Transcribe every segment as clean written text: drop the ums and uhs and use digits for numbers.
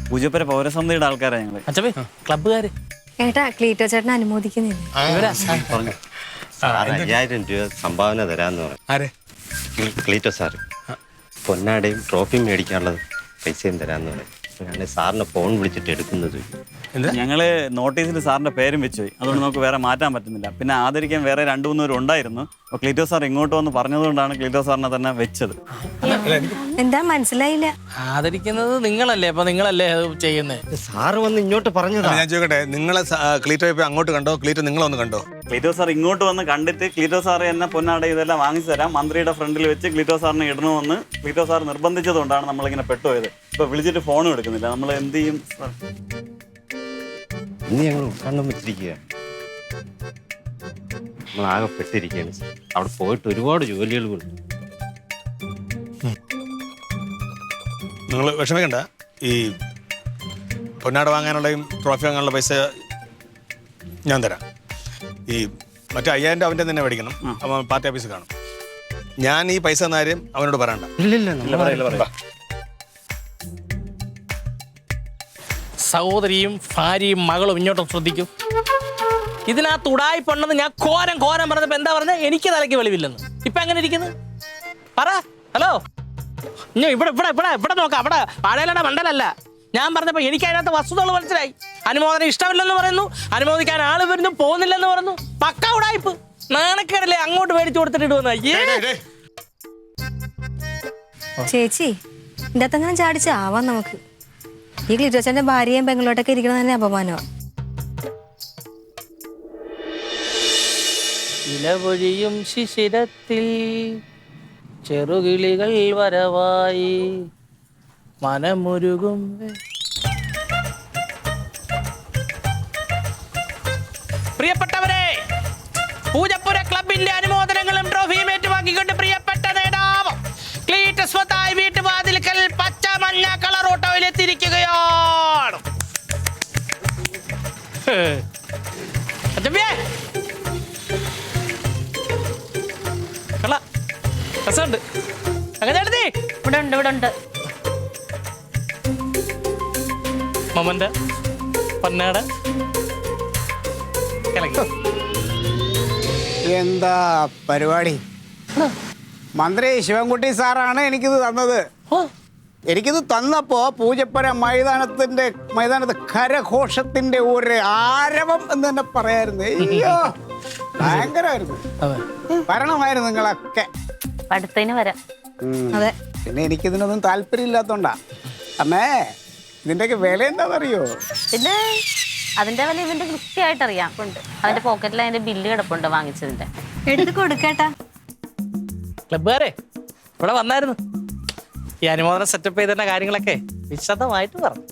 പൂജപ്പുര പൗരസമിതിയുടെ ആൾക്കാരാ ഞങ്ങള്. അച്ഛപ്പേ ക്ലബ്ബുകാര് ഏട്ടാ ക്ലീറ്റോ ചേട്ടൻ അനുമോദിക്കുന്നില്ല. 5000 രൂപ സംഭാവന തരാന്ന് പറഞ്ഞു. ക്ലീറ്റോ സാറ് പൊന്നാടയും ട്രോഫിയും മേടിക്കാനുള്ളത് പൈസയും തരാന്ന് പറഞ്ഞു. ഞാൻ സാറിന് ഫോൺ വിളിച്ചിട്ട് എടുക്കുന്നത്. ഞങ്ങള് നോട്ടീസിൽ സാറിന്റെ പേരും വെച്ചുപോയി. അതുകൊണ്ട് നമുക്ക് വേറെ മാറ്റാൻ പറ്റുന്നില്ല. പിന്നെ ആദരിക്കാൻ വേറെ 2-3 പേര് ഉണ്ടായിരുന്നു. അപ്പോൾ ക്ലീറ്റോ സാർ ഇങ്ങോട്ട് വന്ന് പറഞ്ഞതുകൊണ്ടാണ് ക്ലീറ്റോ സാറിനെ തന്നെ വെച്ചത്. എന്താ മനസ്സിലായില്ല? ആദരിക്കുന്നത് നിങ്ങളല്ലേ, അപ്പൊ നിങ്ങളല്ലേ ചെയ്യുന്നത്? സാറ് വന്ന് ഇങ്ങോട്ട് പറഞ്ഞതാ. ഞാൻ ചോദിക്കട്ടെ, നിങ്ങളെ ക്ലീറ്റോ ഇപ്പൊ അങ്ങോട്ട് കണ്ടോ? ക്ലീറ്റോ നിങ്ങളൊന്ന് കണ്ടോ? ക്ലീറ്റോ സാർ ഇങ്ങോട്ട് വന്ന് കണ്ടിട്ട് ക്ലീറ്റോ സാർ എന്നെ പൊന്നാട ഇതെല്ലാം വാങ്ങിച്ചു തരാം, മന്ത്രിയുടെ ഫ്രണ്ടിൽ വെച്ച് ക്ലീറ്റോ സാറിനെ ഇടണമെന്ന് ക്ലീറ്റോ സാർ നിർബന്ധിച്ചതുകൊണ്ടാണ് നമ്മളിങ്ങനെ പെട്ടുപോയത്. ഇപ്പൊ വിളിച്ചിട്ട് ഫോണും എടുക്കുന്നില്ല. നമ്മൾ എന്ത് ചെയ്യും സാർ? ഇന്ന് ഞങ്ങൾ ഉൾക്കാണ്ടം വെച്ചിരിക്കുക. നമ്മളാകെ പെട്ടിരിക്കുകയാണ് സാർ. അവിടെ പോയിട്ട് ഒരുപാട് ജോലികൾ. നിങ്ങൾ വിഷമിക്കണ്ട. ഈ പൊന്നാട വാങ്ങാനുള്ളയും ട്രോഫി വാങ്ങാനുള്ള പൈസ ഞാൻ തരാം. ഈ മറ്റേ 5000 അവൻ്റെ തന്നെ മേടിക്കണം. അവൻ പാർട്ടി ഓഫീസിൽ കാണും. ഞാൻ ഈ പൈസ എന്ന കാര്യം അവനോട് പറയണ്ട. ഇല്ല. സഹോദരിയും ഭാര്യയും മകളും ഇങ്ങോട്ടും ശ്രദ്ധിക്കും. ഇതിനകത്ത് ഉടായിപ്പുണ്ടെന്ന് ഞാൻ കോരം പറഞ്ഞപ്പോ എന്താ പറഞ്ഞ? എനിക്ക് തലയ്ക്ക് വെളിവില്ലെന്ന്. ഇപ്പൊ എങ്ങനെ ഇരിക്കുന്നു പറ. ഹലോ, ഇവിടെ നോക്കാം. അവിടെ പാഴയുടെ മണ്ടലല്ല. ഞാൻ പറഞ്ഞപ്പോ എനിക്ക് അതിനകത്ത് വസ്തുതകൾ മനസ്സിലായി. അനുമോദനം ഇഷ്ടമില്ലെന്ന് പറയുന്നു, അനുമോദിക്കാൻ ആള് വരുന്നു, പോകുന്നില്ലെന്ന് പറഞ്ഞു. പക്ക ഉടായിപ്പ്. നാണക്കേടല്ലേ അങ്ങോട്ട് മേടിച്ചു കൊടുത്തിട്ട് ഇടുവന്ന. ചേച്ചി ഇതിന്റെ അകത്തങ്ങനെ ചാടിച്ചാവാം നമുക്ക്. ഈ ക്ലീറ്റോ ചേട്ടന്റെ ഭാര്യയും പെങ്ങളോട്ടൊക്കെ ഇരിക്കണത് തന്നെ അപമാനമാണ്. ഇലവൊഴിയും ശിശിരത്തിൽ ചെറുകിളികൾ വരവായി മനമുരുകും. പ്രിയപ്പെട്ടവരെ, പൂജപ്പുര ക്ലബിന്റെ അനുമോദനങ്ങളും ട്രോഫിയും ഏറ്റുവാക്കിക്കൊണ്ട് പ്രിയപ്പെട്ട നേതാവ് ക്ലീറ്റസ് വീട്ടുവാതിൽക്കൽ പച്ച മഞ്ഞ കളർ ഓട്ടോയിൽ എത്തിയിരിക്കുകയാണ്. മമന്റെ പന്നാട എന്താ പരിപാടി? മന്ത്രി ശിവൻകുട്ടി സാറാണ് എനിക്കിത് തന്നത്. എനിക്കിത് തന്നപ്പോ പൂജപ്പുര മൈതാനത്ത് കരഘോഷത്തിന്റെ ഒരു ആരവം എന്ന് തന്നെ പറയായിരുന്നു. അയ്യോ ഭയങ്കരമായിരുന്നു. വരണമായിരുന്നു നിങ്ങളൊക്കെ. അടുത്തതിന് വരാം. അതെ. പിന്നെ എനിക്കിതിനൊന്നും താല്പര്യം ഇല്ലാത്തോണ്ടാ. അമ്മേ, ഇതിന്റെയൊക്കെ വില എന്താണെന്നറിയോ? പിന്നെ അതിന്റെ വില ഇവന്റെ കൃത്യമായിട്ട് അറിയാം. അവന്റെ പോക്കറ്റിൽ അതിന്റെ ബില്ല് കിടപ്പുണ്ട് വാങ്ങിച്ചതിന്റെ. എടുത്ത് കൊടുക്കേട്ടാ. ക്ലബ്ബുകാരെ ഇവിടെ വന്നായിരുന്നു. ഈ അനുമോദനം സെറ്റപ്പ് ചെയ്തതിന്റെ കാര്യങ്ങളൊക്കെ വിശദമായിട്ട് പറഞ്ഞു.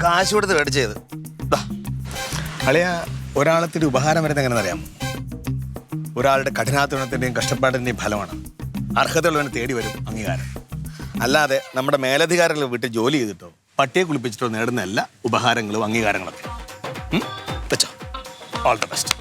കാശ് കൊടുത്ത് മേടിച്ചത് അളിയ. ഒരാളത്തിന് ഉപഹാരം വരുന്നത് എങ്ങനെ അറിയാം? ഒരാളുടെ കഠിനാധ്വാനത്തിന്റെയും കഷ്ടപ്പാടിന്റെയും ഫലമാണ്. അർഹതയുള്ളവനെ തേടി വരും അംഗീകാരം. അല്ലാതെ നമ്മുടെ മേലധികാരികൾ വീട്ടിൽ ജോലി ചെയ്തിട്ടോ പട്ടിയെ കുളിപ്പിച്ചിട്ടോ നേടുന്നതല്ല ഉപഹാരങ്ങളും അംഗീകാരങ്ങളൊക്കെ. All the best.